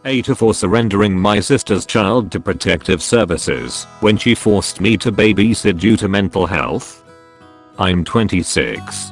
AITA for surrendering my sister's child to protective services when she forced me to babysit due to mental health. I'm 26.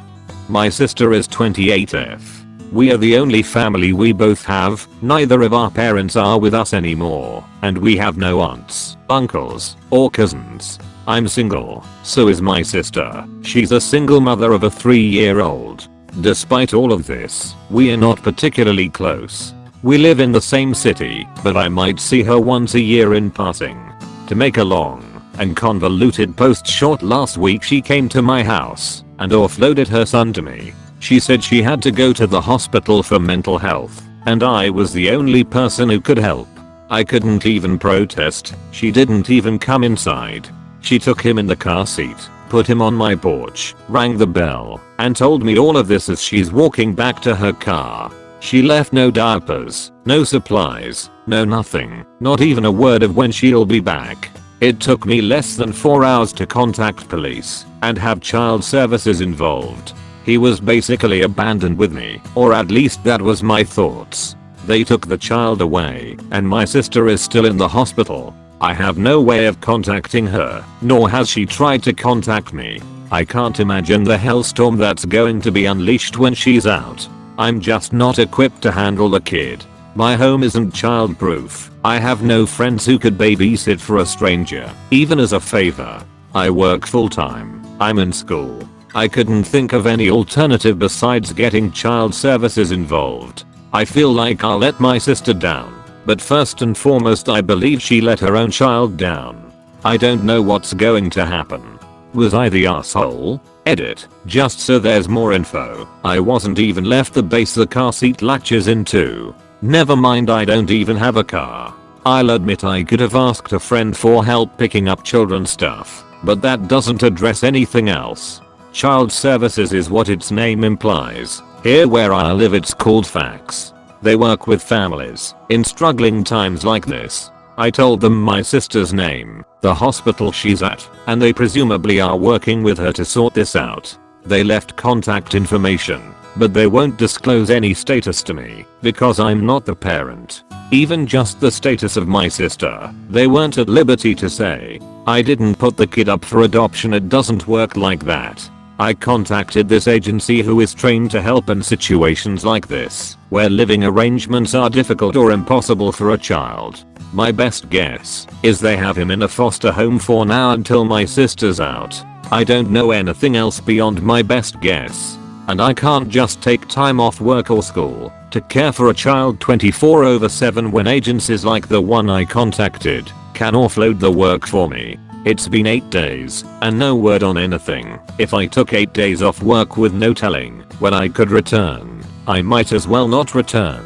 My sister is 28F. We are the only family we both have, neither of our parents are with us anymore, and we have no aunts, uncles, or cousins. I'm single, so is my sister. She's a single mother of a 3-year-old. Despite all of this, we are not particularly close. We live in the same city, but I might see her once a year in passing. To make a long and convoluted post short, last week she came to my house and offloaded her son to me. She said she had to go to the hospital for mental health, and I was the only person who could help. I couldn't even protest. She didn't even come inside. She took him in the car seat, put him on my porch, rang the bell, and told me all of this as she's walking back to her car. She left no diapers, no supplies, no nothing, not even a word of when she'll be back. It took me less than 4 hours to contact police and have child services involved. He was basically abandoned with me, or at least that was my thoughts. They took the child away, and my sister is still in the hospital. I have no way of contacting her, nor has she tried to contact me. I can't imagine the hellstorm that's going to be unleashed when she's out. I'm just not equipped to handle the kid. My home isn't childproof. I have no friends who could babysit for a stranger, even as a favor. I work full time. I'm in school. I couldn't think of any alternative besides getting child services involved. I feel like I'll let my sister down, but first and foremost I believe she let her own child down. I don't know what's going to happen. Was I the asshole? Edit. Just so there's more info, I wasn't even left the base the car seat latches into. Never mind, I don't even have a car. I'll admit I could have asked a friend for help picking up children's stuff, but that doesn't address anything else. Child services is what its name implies. Here where I live it's called FACS. They work with families in struggling times like this. I told them my sister's name, the hospital she's at, and they presumably are working with her to sort this out. They left contact information, but they won't disclose any status to me because I'm not the parent. Even just the status of my sister, they weren't at liberty to say. I didn't put the kid up for adoption, it doesn't work like that. I contacted this agency who is trained to help in situations like this, where living arrangements are difficult or impossible for a child. My best guess is they have him in a foster home for now until my sister's out. I don't know anything else beyond my best guess. And I can't just take time off work or school to care for a child 24/7 when agencies like the one I contacted can offload the work for me. It's been 8 days and no word on anything. If I took 8 days off work with no telling when I could return, I might as well not return.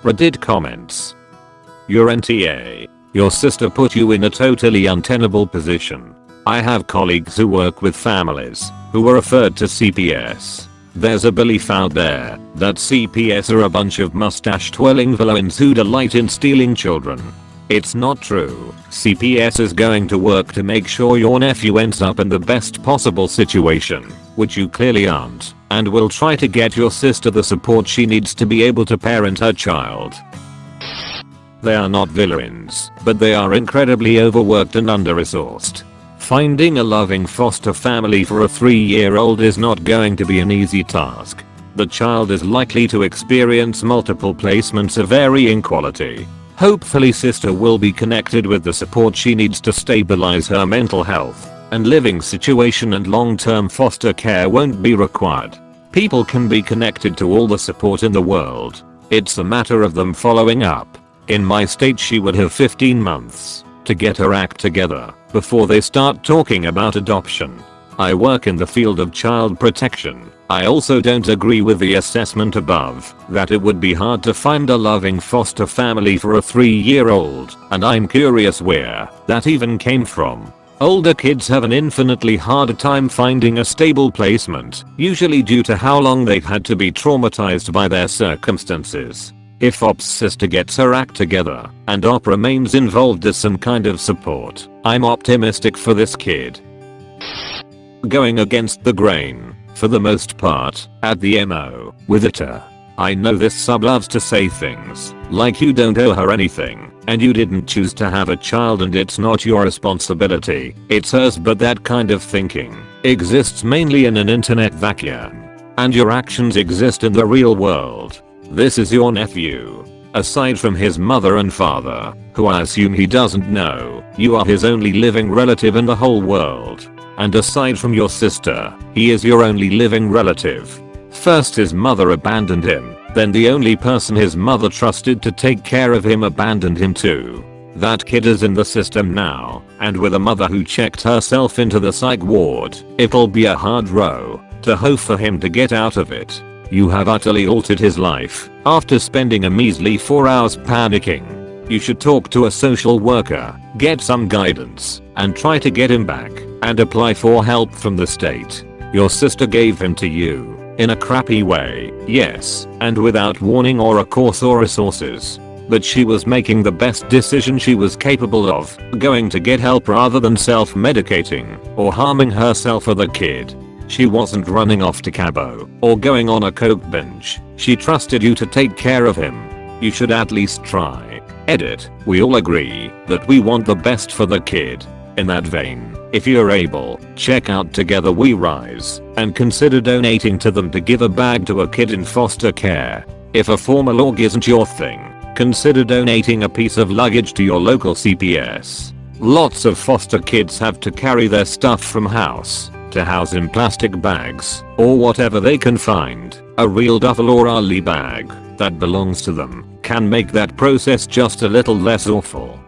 Reddit comments. Your NTA. Your sister put you in a totally untenable position. I have colleagues who work with families who were referred to CPS. There's a belief out there that CPS are a bunch of mustache-twirling villains who delight in stealing children. It's not true. CPS is going to work to make sure your nephew ends up in the best possible situation, which you clearly aren't, and will try to get your sister the support she needs to be able to parent her child. They are not villains, but they are incredibly overworked and under-resourced. Finding a loving foster family for a 3-year-old is not going to be an easy task. The child is likely to experience multiple placements of varying quality. Hopefully sister will be connected with the support she needs to stabilize her mental health, and living situation and long-term foster care won't be required. People can be connected to all the support in the world. It's a matter of them following up. In my state she would have 15 months to get her act together before they start talking about adoption. I work in the field of child protection. I also don't agree with the assessment above that it would be hard to find a loving foster family for a 3-year-old, and I'm curious where that even came from. Older kids have an infinitely harder time finding a stable placement, usually due to how long they've had to be traumatized by their circumstances. If Op's sister gets her act together and Op remains involved as some kind of support, I'm optimistic for this kid. Going against the grain, for the most part, at the MO, with AITA. I know this sub loves to say things like you don't owe her anything and you didn't choose to have a child and it's not your responsibility, it's hers, but that kind of thinking exists mainly in an internet vacuum. And your actions exist in the real world. This is your nephew. Aside from his mother and father, who I assume he doesn't know, you are his only living relative in the whole world. And aside from your sister, he is your only living relative. First his mother abandoned him, then the only person his mother trusted to take care of him abandoned him too. That kid is in the system now, and with a mother who checked herself into the psych ward, it'll be a hard row to hoe for him to get out of it. You have utterly altered his life after spending a measly 4 hours panicking. You should talk to a social worker, get some guidance, and try to get him back, and apply for help from the state. Your sister gave him to you, in a crappy way, yes, and without warning or a course or resources. But she was making the best decision she was capable of, going to get help rather than self-medicating, or harming herself or the kid. She wasn't running off to Cabo, or going on a coke binge. She trusted you to take care of him. You should at least try. Edit. We all agree that we want the best for the kid. In that vein, if you're able, check out Together We Rise, and consider donating to them to give a bag to a kid in foster care. If a formal org isn't your thing, consider donating a piece of luggage to your local CPS. Lots of foster kids have to carry their stuff from house to house in plastic bags, or whatever they can find. A real duffel or Ali bag that belongs to them can make that process just a little less awful.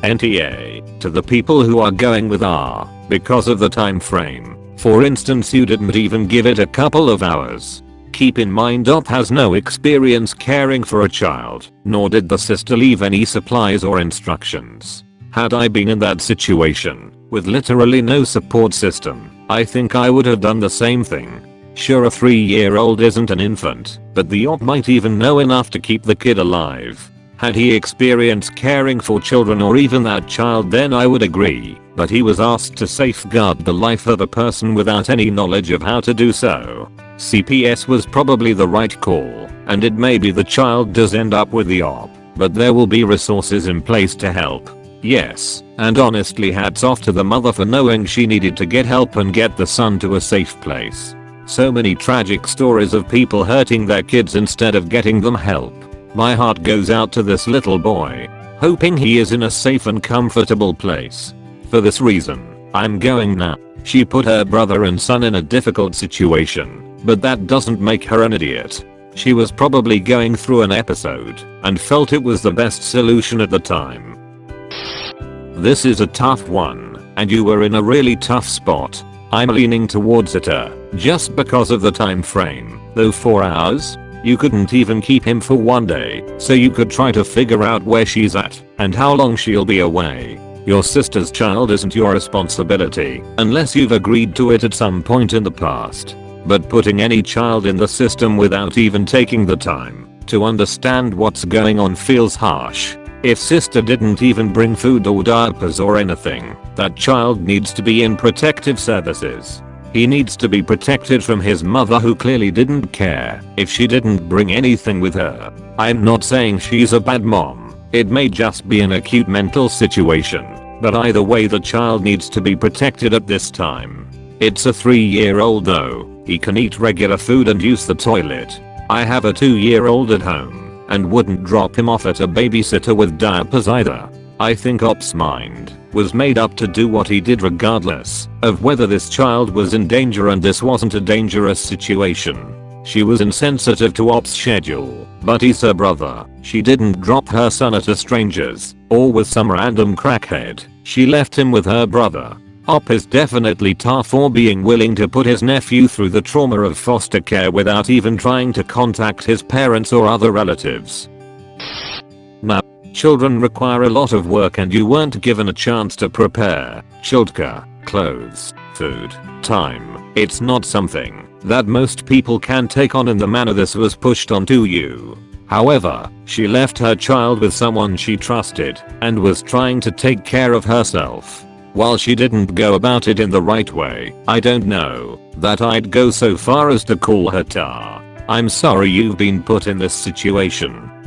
NTA, to the people who are going with R because of the time frame. For instance, you didn't even give it a couple of hours. Keep in mind Op has no experience caring for a child, nor did the sister leave any supplies or instructions. Had I been in that situation, with literally no support system, I think I would have done the same thing. Sure, a 3-year-old isn't an infant, but the Op might even know enough to keep the kid alive. Had he experience caring for children or even that child, then I would agree, but he was asked to safeguard the life of a person without any knowledge of how to do so. CPS was probably the right call, and it may be the child does end up with the Op, but there will be resources in place to help. Yes, and honestly hats off to the mother for knowing she needed to get help and get the son to a safe place. So many tragic stories of people hurting their kids instead of getting them help. My heart goes out to this little boy, hoping he is in a safe and comfortable place. For this reason, I'm going now. She put her brother and son in a difficult situation, but that doesn't make her an idiot. She was probably going through an episode and felt it was the best solution at the time. This is a tough one, and you were in a really tough spot. I'm leaning towards AITA, just because of the time frame. Though 4 hours? You couldn't even keep him for 1 day, so you could try to figure out where she's at and how long she'll be away. Your sister's child isn't your responsibility, unless you've agreed to it at some point in the past. But putting any child in the system without even taking the time to understand what's going on feels harsh. If sister didn't even bring food or diapers or anything, that child needs to be in protective services. He needs to be protected from his mother, who clearly didn't care if she didn't bring anything with her. I'm not saying she's a bad mom. It may just be an acute mental situation. But either way, the child needs to be protected at this time. It's a 3-year-old though. He can eat regular food and use the toilet. I have a 2-year-old at home and wouldn't drop him off at a babysitter with diapers either. I think Op's mind was made up to do what he did regardless of whether this child was in danger, and this wasn't a dangerous situation. She was insensitive to Op's schedule, but he's her brother. She didn't drop her son at a stranger's or with some random crackhead. She left him with her brother. Op is definitely tough for being willing to put his nephew through the trauma of foster care without even trying to contact his parents or other relatives. Now, children require a lot of work, and you weren't given a chance to prepare childcare, clothes, food, time. It's not something that most people can take on in the manner this was pushed onto you. However, she left her child with someone she trusted and was trying to take care of herself. While she didn't go about it in the right way, I don't know that I'd go so far as to call her tar. I'm sorry you've been put in this situation.